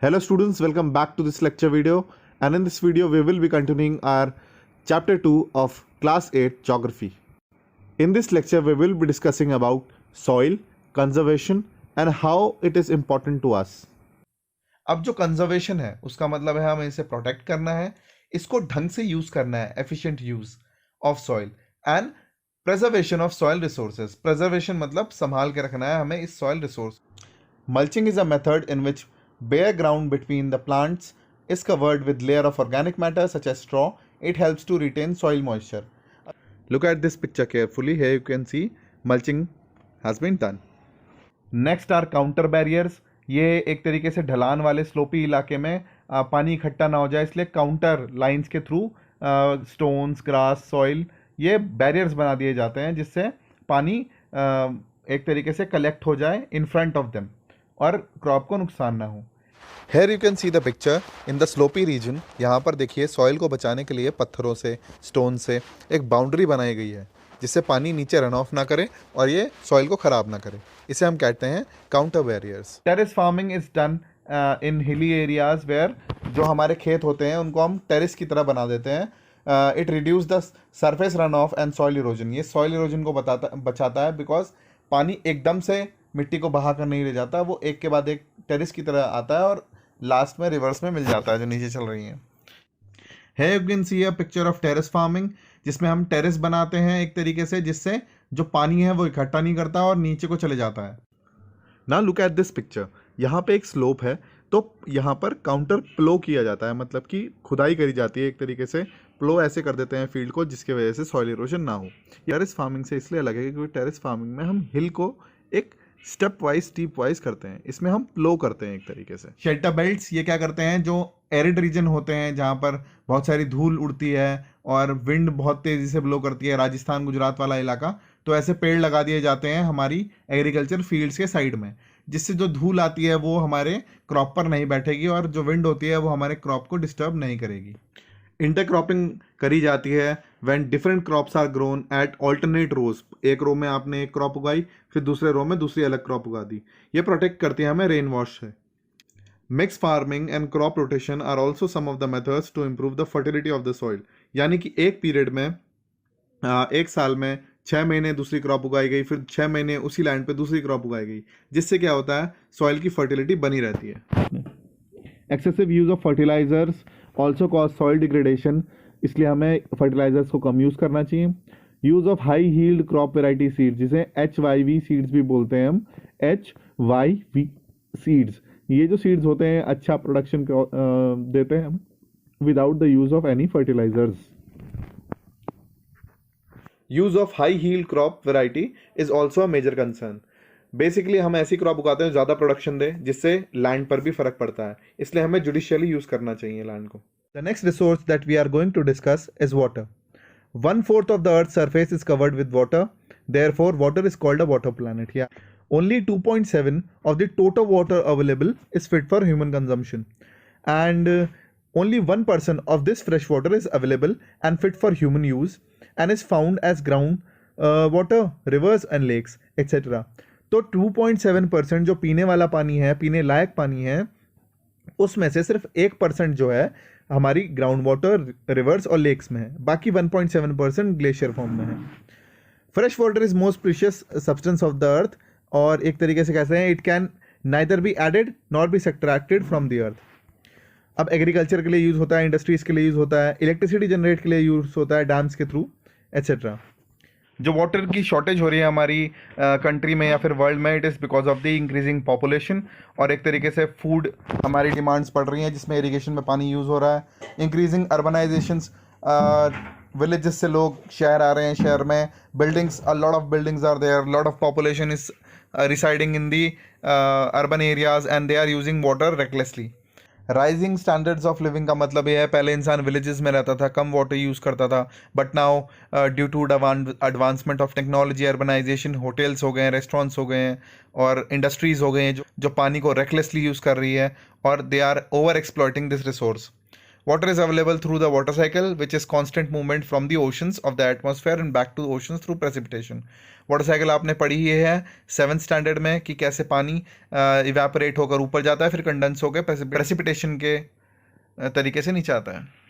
Hello students, welcome back to this lecture video, and in this video we will be continuing our chapter 2 of class 8 geography. In this lecture we will be discussing about soil, conservation and how it is important to us. अब जो conservation है उसका मतलब है हमें इसे protect करना है, इसको ढंग से यूज करना है, efficient use of soil and preservation of soil resources. Preservation मतलब संभाल के रखना है हमें इस soil resource. Mulching is a method in which bare ground between the plants is covered with layer of organic matter such as straw. It helps to retain soil moisture. Look at this picture carefully. Here you can see mulching has been done. Next are counter barriers. ये एक तरीके से ढलान वाले sloppy इलाके में पानी इकट्ठा ना हो जाए, इसलिए काउंटर लाइंस के थ्रू स्टोन्स, ग्रास, सॉइल, ये बैरियर्स बना दिए जाते हैं जिससे पानी एक तरीके से कलेक्ट हो जाए इन फ्रंट ऑफ देम और क्रॉप को नुकसान ना हो. Here you can see the picture in the slopy region. यहाँ पर देखिए सॉइल को बचाने के लिए पत्थरों से, स्टोन से एक बाउंड्री बनाई गई है जिससे पानी नीचे रन ऑफ ना करे और ये सॉइल को ख़राब ना करे. इसे हम कहते हैं counter barriers. Terrace farming is done in hilly areas where जो हमारे खेत होते हैं उनको हम टेरेस की तरह बना देते हैं. It reduce the surface run of and soil erosion. ये सॉइल इरोजन को बचाता है बिकॉज पानी एकदम से मिट्टी को बहा कर नहीं ले जाता, वो एक के बाद एक टेरेस की तरह आता है और लास्ट में रिवर्स में मिल जाता है जो नीचे चल रही है. Here you can see a picture of terrace farming, जिसमें हम टेरेस बनाते हैं एक तरीके से जिससे जो पानी है वो इकट्ठा नहीं करता और नीचे को चले जाता है. Now look at this picture. यहाँ पे एक स्लोप है तो यहाँ पर काउंटर प्लो किया जाता है, मतलब कि खुदाई करी जाती है एक तरीके से. प्लो ऐसे कर देते हैं फील्ड को जिसकी वजह से सॉइल इरोजन ना हो. टेरेस फार्मिंग से इसलिए अलग है क्योंकि टेरेस फार्मिंग में हम हिल को एक स्टेप वाइज करते हैं, इसमें हम प्लो करते हैं एक तरीके से. शेल्टर बेल्ट्स ये क्या करते हैं, जो एरिड रीजन होते हैं जहाँ पर बहुत सारी धूल उड़ती है और विंड बहुत तेज़ी से ब्लो करती है, राजस्थान गुजरात वाला इलाका, तो ऐसे पेड़ लगा दिए जाते हैं हमारी एग्रीकल्चर फील्ड्स के साइड में, जिससे जो धूल आती है वो हमारे क्रॉप पर नहीं बैठेगी और जो विंड होती है वो हमारे क्रॉप को डिस्टर्ब नहीं करेगी. इंटरक्रॉपिंग करी जाती है when different crops are grown at alternate rows. एक रो में आपने एक क्रॉप उगाई, फिर दूसरे रो में दूसरी अलग क्रॉप उगा दी. ये प्रोटेक्ट करती है हमें रेन वॉश से. Mix farming and crop rotation are also some of the methods to improve the fertility of the soil. यानी कि एक पीरियड में एक साल में 6 महीने दूसरी क्रॉप उगाई गई, फिर 6 महीने उसी लैंड पे दूसरी क्रॉप उगाई गई, जिससे क्या होता है सॉइल की फर्टिलिटी बनी रहती है. Excessive use of fertilisers also cause soil degradation, इसलिए हमें फर्टिलाइजर्स को कम यूज़ करना चाहिए. Use of high yield crop variety seeds, जिसे HYV सीड्स भी बोलते हैं हम, HYV सीड्स. ये जो सीड्स होते हैं अच्छा प्रोडक्शन देते हैं हम without the use of any fertilisers. Use of high yield crop variety is also a major concern. Basically हम ऐसी क्रॉप उगाते हैं ज़्यादा प्रोडक्शन दे, जिससे लैंड पर भी फर्क पड़ता है, इसलिए हमें जुडिशियली यूज़ करना चाहिए लैंड को. The next resource that we are going to discuss is water. 1/4 of the Earth's surface is covered with water. Therefore, water is called a water planet. Yeah. Only 2.7 of the total water available is fit for human consumption. And only 1% of this fresh water is available and fit for human use and is found as ground water, rivers and lakes, etc. तो 2.7% जो पीने वाला पानी है, पीने लायक पानी है, उसमें से सिर्फ 1% जो है हमारी ग्राउंड वाटर, रिवर्स और लेक्स में है, बाकी 1.7% ग्लेशियर फॉर्म में है. Fresh water is most precious substance of the earth, और एक तरीके से कहते हैं it can neither be added not be subtracted from the earth. अब एग्रीकल्चर के लिए यूज़ होता है, इंडस्ट्रीज के लिए यूज़ होता है, इलेक्ट्रिसिटी जनरेट के लिए यूज़ होता है डैम्स के थ्रू, एट्सेट्रा. जो वाटर की शॉर्टेज हो रही है हमारी कंट्री में या फिर वर्ल्ड में, it is because of the increasing population, और एक तरीके से फूड हमारी डिमांड्स बढ़ रही हैं जिसमें इरिगेशन में पानी यूज़ हो रहा है. इंक्रीजिंग अर्बनाइजेशंस, विलेजेस से लोग शहर आ रहे हैं, शहर में buildings, a lot of buildings are there, lot of population is residing in the urban areas and they are using water recklessly. Rising standards of living का मतलब ये है, पहले इंसान विलेजेस में रहता था, कम वाटर यूज़ करता था, but now due to advancement of technology, urbanisation, hotels हो गए हैं, रेस्टोरेंट्स हो गए हैं और इंडस्ट्रीज़ हो गए हैं जो पानी को रेकलेसली यूज़ कर रही है और they are over exploiting this resource. Water is available through the water cycle, which is constant movement from the oceans of the atmosphere and back to the oceans through precipitation. Water cycle आपने पढ़ी ही है 7th standard में कि कैसे पानी evaporate होकर ऊपर जाता है, फिर कंडेंस होकर प्रेसिपिटेशन के तरीके से नीचे आता है।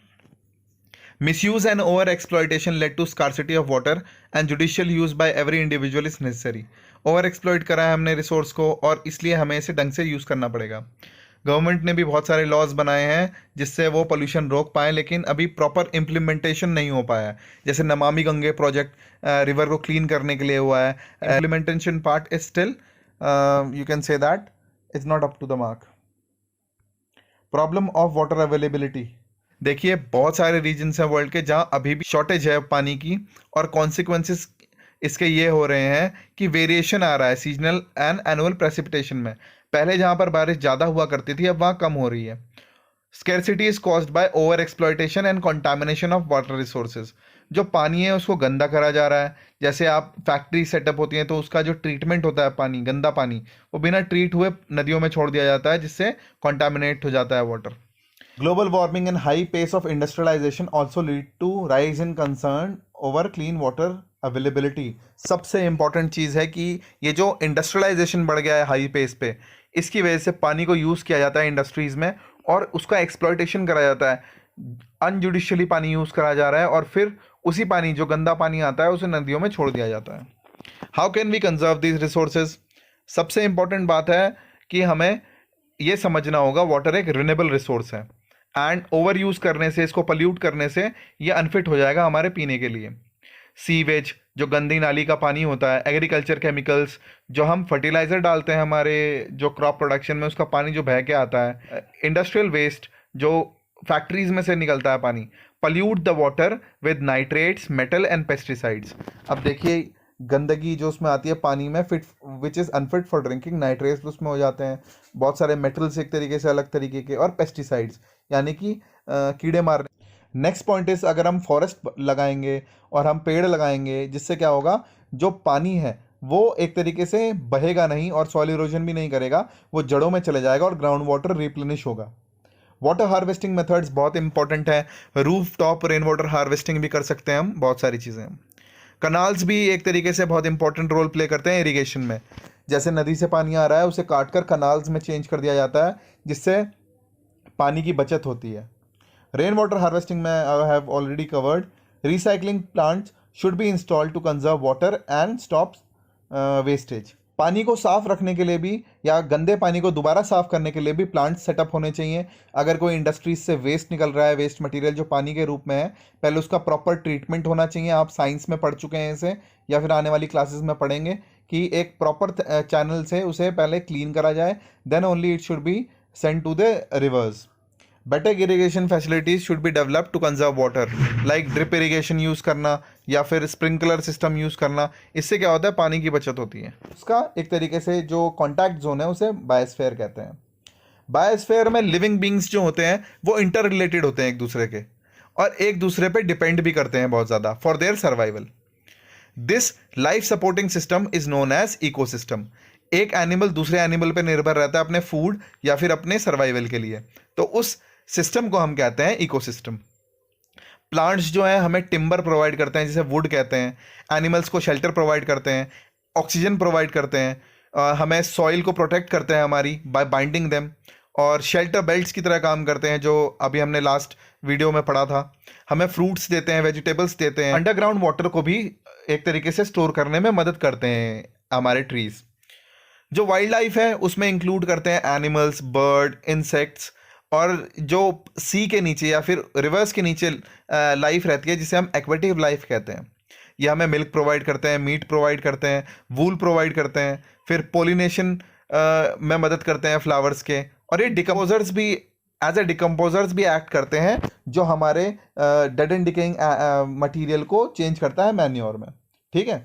Misuse and over exploitation led to scarcity of water and judicial use by every individual is necessary. Over exploit करा है हमने रिसोर्स को और इसलिए हमें इसे ढंग से यूज़ करना पड़ेगा। गवर्नमेंट ने भी बहुत सारे लॉज बनाए हैं जिससे वो पोल्यूशन रोक पाए, लेकिन अभी प्रॉपर इम्प्लीमेंटेशन नहीं हो पाया है। जैसे नमामि गंगे प्रोजेक्ट रिवर को क्लीन करने के लिए हुआ है, implementation part is still you can say that is not up to the mark. Problem of water availability, देखिए बहुत सारे रीजन्स हैं वर्ल्ड के जहां अभी भी शॉर्टेज है पानी की, और कॉन्सिक्वेंसेस इसके ये हो रहे हैं कि वेरिएशन आ रहा है सीजनल एंड एनुअल प्रेसिपिटेशन में। पहले जहां पर बारिश ज़्यादा हुआ करती थी अब वहां कम हो रही है। Scarcity is caused by over exploitation and contamination of water resources. जो पानी है उसको गंदा करा जा रहा है। जैसे आप फैक्ट्री सेटअप होती हैं तो उसका जो ट्रीटमेंट होता है पानी, गंदा पानी, वो बिना ट्रीट हुए नदियों में छोड़ दिया जाता है जिससे कंटामिनेट हो जाता है water. Global warming and high pace of industrialization also lead to rise in concern over clean water availability. सबसे इम्पॉर्टेंट चीज़ है कि ये जो इंडस्ट्रियलाइजेशन बढ़ गया है हाई पेस पे, इसकी वजह से पानी को यूज़ किया जाता है इंडस्ट्रीज़ में और उसका एक्सप्लॉयटेशन करा जाता है। अनजुडिशियली पानी यूज़ करा जा रहा है और फिर उसी पानी, जो गंदा पानी आता है, उसे नदियों में छोड़ दिया जाता है। How can we conserve these resources? सबसे इम्पॉर्टेंट बात है कि हमें ये समझना होगा वाटर एक रिन्यूएबल रिसोर्स है एंड ओवर यूज़ करने से, इसको पल्यूट करने से ये अनफिट हो जाएगा हमारे पीने के लिए। सीवेज, जो गंदी नाली का पानी होता है, एग्रीकल्चर केमिकल्स, जो हम फर्टिलाइज़र डालते हैं हमारे जो क्रॉप प्रोडक्शन में, उसका पानी जो बह के आता है, इंडस्ट्रियल वेस्ट जो फैक्ट्रीज में से निकलता है पानी, pollute the water with nitrates, metal and pesticides. अब देखिए गंदगी जो उसमें आती है पानी में, fit which is unfit for drinking, nitrates उसमें हो जाते हैं, बहुत सारे मेटल्स एक तरीके से अलग तरीके के, और पेस्टिसाइड्स यानी कि कीड़े मारने। नेक्स्ट पॉइंट इज, अगर हम फॉरेस्ट लगाएंगे और हम पेड़ लगाएंगे, जिससे क्या होगा, जो पानी है वो एक तरीके से बहेगा नहीं और सॉइल इरोजन भी नहीं करेगा, वो जड़ों में चले जाएगा और ग्राउंड वाटर रिप्लेनिश होगा। वाटर हार्वेस्टिंग मेथड्स बहुत इंपॉर्टेंट है। Roof top rain water harvesting भी कर सकते हैं हम, बहुत सारी चीज़ें। कनाल्स भी एक तरीके से बहुत इंपॉर्टेंट रोल प्ले करते हैं इरिगेशन में। जैसे नदी से पानी आ रहा है, उसे काटकर कनाल्स में चेंज कर दिया जाता है, जिससे पानी की बचत होती है। रेन वाटर हार्वेस्टिंग में I have already covered. Recycling plants should be installed to conserve water and stop wastage. पानी को साफ रखने के लिए भी या गंदे पानी को दोबारा साफ करने के लिए भी प्लांट सेटअप होने चाहिए। अगर कोई इंडस्ट्रीज से वेस्ट निकल रहा है, वेस्ट मटेरियल जो पानी के रूप में है, पहले उसका प्रॉपर ट्रीटमेंट होना चाहिए। आप साइंस में पढ़ चुके हैं इसे, या फिर आने वाली क्लासेस में पढ़ेंगे कि एक प्रॉपर चैनल से उसे पहले क्लीन करा जाए, then only it should be send to the rivers. Better irrigation facilities should be develop to conserve water, like drip irrigation use करना या फिर स्प्रिंकलर सिस्टम यूज़ करना। इससे क्या होता है, पानी की बचत होती है। उसका एक तरीके से जो कॉन्टैक्ट जोन है उसे बायोस्फीयर कहते हैं। बायोस्फीयर में लिविंग बींग्स जो होते हैं वो इंटर रिलेटेड होते हैं एक दूसरे के, और एक दूसरे पे डिपेंड भी करते हैं बहुत ज़्यादा for their survival. This life supporting system is known as ecosystem. एक एनिमल दूसरे एनिमल पे निर्भर रहता है अपने फूड या फिर अपने सर्वाइवल के लिए, तो उस सिस्टम को हम कहते हैं इकोसिस्टम। प्लांट्स जो है हमें टिम्बर प्रोवाइड करते हैं, जिसे वुड कहते हैं। एनिमल्स को शेल्टर प्रोवाइड करते हैं, ऑक्सीजन प्रोवाइड करते हैं, हमें सॉइल को प्रोटेक्ट करते हैं हमारी बाय बाइंडिंग देम, और शेल्टर बेल्ट्स की तरह काम करते हैं, जो अभी हमने लास्ट वीडियो में पढ़ा था। हमें फ्रूट्स देते हैं, वेजिटेबल्स देते हैं। अंडरग्राउंड वाटर को भी एक तरीके से स्टोर करने में मदद करते हैं हमारे ट्रीज। जो वाइल्ड लाइफ है उसमें इंक्लूड करते हैं एनिमल्स, बर्ड, इंसेक्ट्स, और जो सी के नीचे या फिर रिवर्स के नीचे लाइफ रहती है, जिसे हम एक्वेटिव लाइफ कहते हैं। ये हमें मिल्क प्रोवाइड करते हैं, मीट प्रोवाइड करते हैं, वूल प्रोवाइड करते हैं, फिर पोलिनेशन में मदद करते हैं फ्लावर्स के, और ये डिकम्पोजर्स भी एज ए डिकम्पोजर्स भी एक्ट करते हैं, जो हमारे डेड एंड डिकेइंग मटीरियल को चेंज करता है मैन्योर में। ठीक है।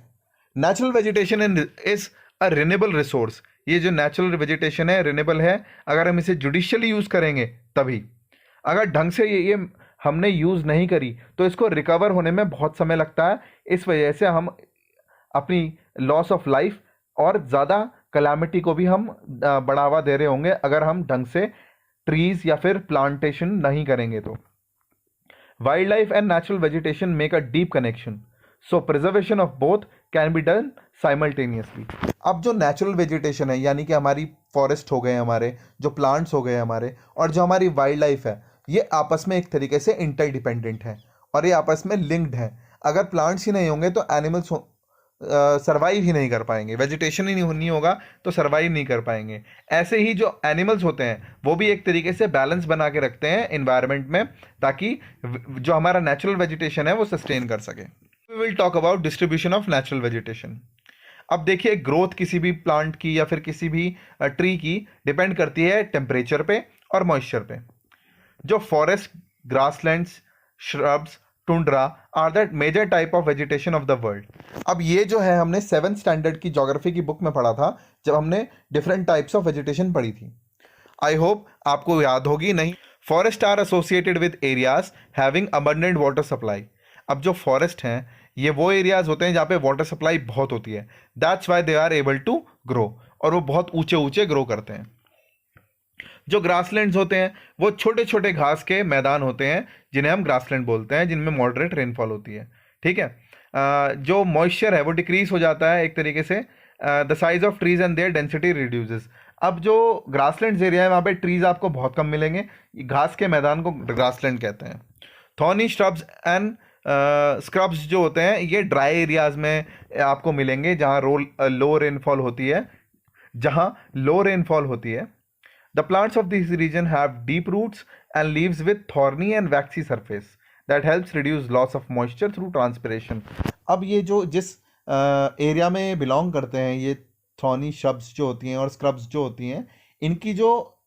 Natural vegetation is a renewable resource. ये जो नेचुरल वेजिटेशन है रिन्यूएबल है, अगर हम इसे जुडिशियली यूज़ करेंगे तभी। अगर ढंग से ये हमने यूज़ नहीं करी तो इसको रिकवर होने में बहुत समय लगता है। इस वजह से हम अपनी लॉस ऑफ लाइफ और ज़्यादा कलामिटी को भी हम बढ़ावा दे रहे होंगे, अगर हम ढंग से ट्रीज या फिर प्लांटेशन नहीं करेंगे तो। Wild life and natural vegetation make a deep connection. So preservation of both can be done simultaneously. अब जो नेचुरल वेजिटेशन है, यानी कि हमारी फॉरेस्ट हो गए, हमारे जो प्लांट्स हो गए हमारे, और जो हमारी वाइल्ड लाइफ है, ये आपस में एक तरीके से इंटरडिपेंडेंट है और ये आपस में लिंक्ड है। अगर प्लांट्स ही नहीं होंगे तो एनिमल्स सर्वाइव ही नहीं कर पाएंगे, वेजिटेशन ही नहीं होगा तो सर्वाइव नहीं कर पाएंगे। ऐसे ही जो एनिमल्स होते हैं वो भी एक तरीके से बैलेंस बना के रखते हैं इन्वायरमेंट में, ताकि जो हमारा नेचुरल वेजिटेशन है वो सस्टेन कर सके। We will talk about distribution of natural vegetation. अब देखिए, ग्रोथ किसी भी प्लांट की या फिर किसी भी ट्री की डिपेंड करती है टेम्परेचर पे और मॉइस्चर पे। जो forest, grasslands, shrubs, tundra are that major type of vegetation of the world. अब ये जो है हमने 7th स्टैंडर्ड की ज्योग्राफी की बुक में पढ़ा था, जब हमने डिफरेंट टाइप्स ऑफ वेजिटेशन पढ़ी थी। आई होप आपको याद होगी। नहीं, forest are associated with areas having abundant water supply. अब जो फॉरेस्ट हैं ये वो एरियाज होते हैं जहाँ पे वाटर सप्लाई बहुत होती है, that's why they are able to grow, और वो बहुत ऊंचे ऊंचे ग्रो करते हैं। जो ग्रासलैंड्स होते हैं वो छोटे छोटे घास के मैदान होते हैं जिन्हें हम ग्रासलैंड बोलते हैं, जिनमें मॉडरेट रेनफॉल होती है। ठीक है, जो मॉइस्चर है वो डिक्रीज हो जाता है एक तरीके से, the size of trees and their density reduces. अब जो ग्रासलैंड्स एरिया है वहाँ पे ट्रीज आपको बहुत कम मिलेंगे, घास के मैदान को ग्रासलैंड कहते हैं। थॉर्नी श्रब्स एंड स्क्रब्स जो होते हैं ये ड्राई एरियाज में आपको मिलेंगे, जहाँ लो रेनफॉल होती है, The plants of this region have deep roots and leaves with thorny and waxy surface that helps reduce loss of moisture through transpiration. अब ये जो जिस एरिया में बिलोंग करते हैं, ये थॉर्नी श्रब्स जो होती हैं और स्क्रब्स जो होती हैं, इनकी जो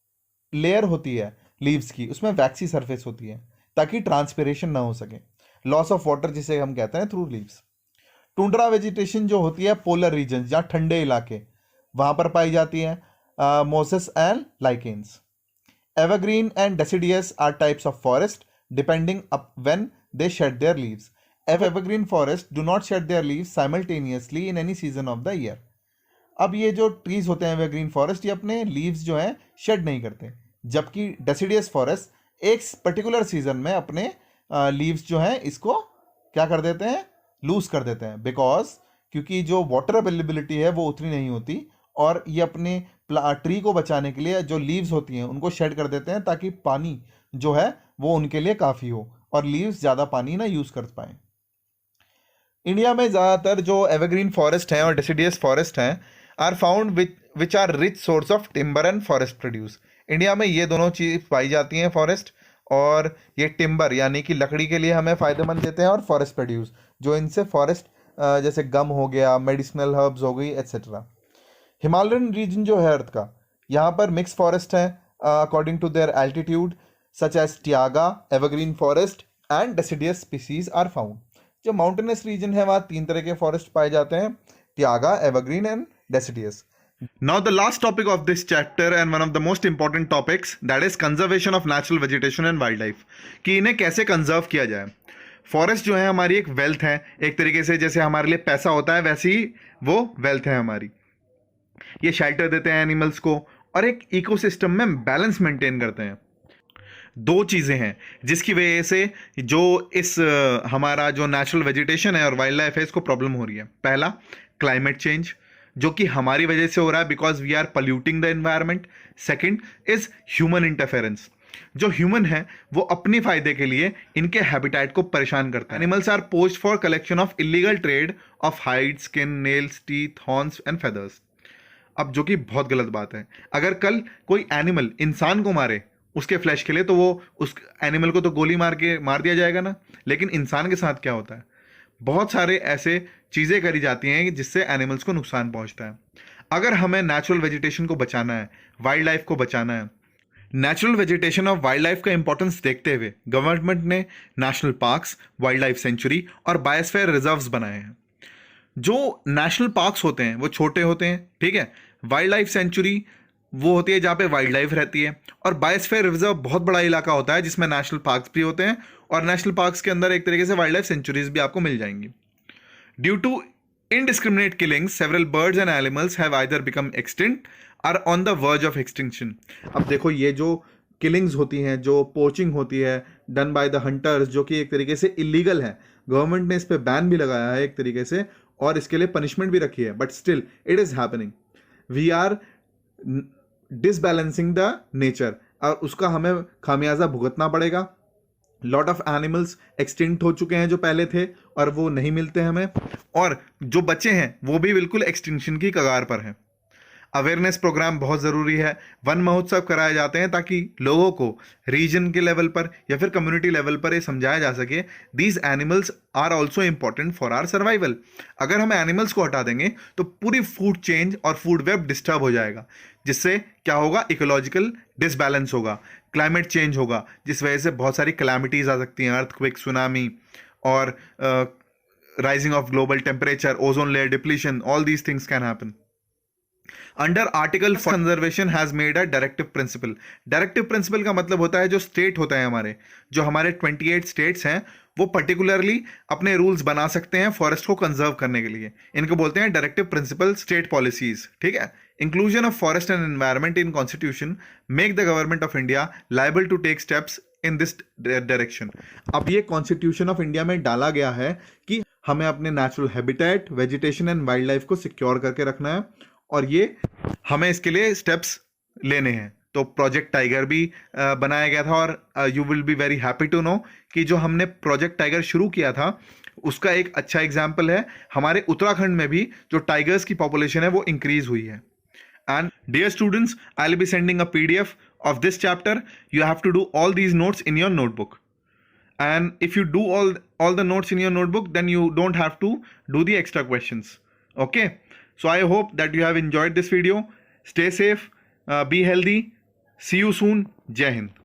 लेयर होती है लीव्स की, उसमें वैक्सी सरफेस होती है ताकि ट्रांसपिरेशन ना हो सके, लॉस ऑफ वाटर जिसे हम कहते हैं थ्रू लीव्स। टुंड्रा वेजिटेशन जो होती है पोलर रीजन, जहाँ ठंडे इलाके, वहाँ पर पाई जाती है। Mosses and lichens. Evergreen and deciduous are types of forest depending up when they shed their leaves. Evergreen forests do not shed their leaves simultaneously in any season of the year. अब ये जो trees होते हैं evergreen forest, ये अपने leaves जो हैं shade नहीं करते, जबकि डेसिडियस फॉरेस्ट एक पर्टिकुलर सीजन में अपने लीव्स जो हैं इसको क्या कर देते हैं, लूज कर देते हैं, बिकॉज क्योंकि जो वाटर अवेलेबिलिटी है वो उतनी नहीं होती, और ये अपने ट्री को बचाने के लिए जो लीव्स होती हैं उनको शेड कर देते हैं ताकि पानी जो है वो उनके लिए काफ़ी हो और लीव्स ज़्यादा पानी ना यूज़ कर पाएँ। इंडिया में ज़्यादातर जो एवरग्रीन फॉरेस्ट हैं और डेसिडियस फॉरेस्ट हैं are found which are rich source of timber and forest produce. India में ये दोनों चीज़ पाई जाती हैं, फॉरेस्ट और ये टिम्बर यानी कि लकड़ी के लिए हमें फ़ायदेमंद देते हैं, और फॉरेस्ट प्रोड्यूस जो इनसे फॉरेस्ट जैसे गम हो गया, मेडिसिनल हर्ब्स हो गई, एट्सेट्रा। हिमालयन रीजन जो है अर्थ का, यहाँ पर मिक्स फॉरेस्ट हैं according to their altitude, such as taiga, evergreen forest and deciduous species are found. जो माउंटेनस रीजन है वहाँ 3 तरह के फॉरेस्ट पाए जाते हैं, taiga, evergreen and deciduous. Now the last topic of this chapter and one of the most important topics, that is conservation of natural vegetation and wildlife, कि इन्हें कैसे कंजर्व किया जाए। फॉरेस्ट जो है हमारी एक वेल्थ है, एक तरीके से जैसे हमारे लिए पैसा होता है वैसे ही वो वेल्थ है हमारी। ये शेल्टर देते हैं एनिमल्स को और एक इकोसिस्टम में बैलेंस मेंटेन करते हैं। 2 चीज़ें हैं जिसकी वजह से जो इस हमारा जो नेचुरल वेजिटेशन है और वाइल्ड लाइफ है इसको प्रॉब्लम हो रही है। पहला, क्लाइमेट चेंज, जो कि हमारी वजह से हो रहा है because we are polluting the environment. Second is human interference, जो ह्यूमन है वो अपने फायदे के लिए इनके हैबिटेट को परेशान करता है। Animals are poached for collection of illegal trade of hide, skin, nails, teeth, horns and feathers. अब जो कि बहुत गलत बात है, अगर कल कोई एनिमल इंसान को मारे उसके फ्लैश के लिए तो वो उस एनिमल को तो गोली मार दिया जाएगा ना, लेकिन इंसान के साथ क्या होता है, बहुत सारे ऐसे चीज़ें करी जाती हैं जिससे एनिमल्स को नुकसान पहुंचता है। अगर हमें नेचुरल वेजिटेशन को बचाना है, वाइल्ड लाइफ को बचाना है, नेचुरल वेजिटेशन और वाइल्ड लाइफ का इंपॉर्टेंस देखते हुए गवर्नमेंट ने national parks, wild life sanctuary और बायोस्फीयर रिजर्व्स बनाए हैं। जो नेशनल पार्क्स होते हैं वो छोटे होते हैं, ठीक है, वाइल्ड लाइफ सेंचुरी वो होती है जहाँ पे वाइल्ड लाइफ रहती है, और बायोस्फीयर रिजर्व बहुत बड़ा इलाका होता है जिसमें नेशनल पार्क्स भी होते हैं, और नेशनल पार्क्स के अंदर एक तरीके से वाइल्ड लाइफ सेंचुरीज भी आपको मिल जाएंगी। Due to indiscriminate killings, several birds and animals have either become extinct or on the verge of extinction. अब देखो ये जो किलिंग्स होती हैं, जो पोचिंग होती है डन बाय द हंटर्स, जो कि एक तरीके से इलीगल है, गवर्नमेंट ने इस पे बैन भी लगाया है एक तरीके से, और इसके लिए पनिशमेंट भी रखी है, but still it is happening. We are disbalancing the nature, और उसका हमें खामियाजा भुगतना पड़ेगा. लॉट ऑफ एनिमल्स एक्सटिंक्ट हो चुके हैं जो पहले थे, और वो नहीं मिलते हमें, और जो बचे हैं वो भी बिल्कुल एक्सटिंक्शन की कगार पर हैं. अवेयरनेस प्रोग्राम बहुत ज़रूरी है. वन महोत्सव कराए जाते हैं ताकि लोगों को रीजन के लेवल पर या फिर कम्युनिटी लेवल पर ये समझाया जा सके these animals are also important for our survival. अगर हम एनिमल्स को हटा देंगे तो पूरी फूड चेंज और फूड वेब डिस्टर्ब हो जाएगा, जिससे क्या होगा, इकोलॉजिकल डिसबैलेंस होगा, क्लाइमेट चेंज होगा, जिस वजह से बहुत सारी कैलामिटीज आ सकती हैं, अर्थक्वेक, सुनामी, और rising of global temperature, ozone layer depletion, all these things can happen. Under article conservation has made a directive principle. Directive principle का मतलब होता है जो स्टेट होता है हमारे, जो हमारे 28 स्टेट्स हैं, वो पर्टिकुलरली अपने रूल्स बना सकते हैं फॉरेस्ट को कंजर्व करने के लिए. इनको बोलते हैं डायरेक्टिव प्रिंसिपल स्टेट पॉलिसीज. ठीक है. Inclusion of forest and environment in constitution make the government of India liable to take steps in this direction. अब ये कॉन्स्टिट्यूशन ऑफ इंडिया में डाला गया है कि हमें अपने natural habitat, vegetation and wild life को सिक्योर करके रखना है, और ये हमें इसके लिए स्टेप्स लेने हैं. तो प्रोजेक्ट टाइगर भी बनाया गया था, और you will be very happy to know कि जो हमने प्रोजेक्ट टाइगर शुरू किया था उसका एक अच्छा एग्जाम्पल है. हमारे उत्तराखंड में भी जो टाइगर्स की पॉपुलेशन है वो इंक्रीज हुई है. And dear students, I will be sending a PDF of this chapter. You have to do all these notes in your notebook. And if you do all the notes in your notebook, then you don't have to do the extra questions. Okay. So I hope that you have enjoyed this video. Stay safe, be healthy. See you soon. Jai Hind.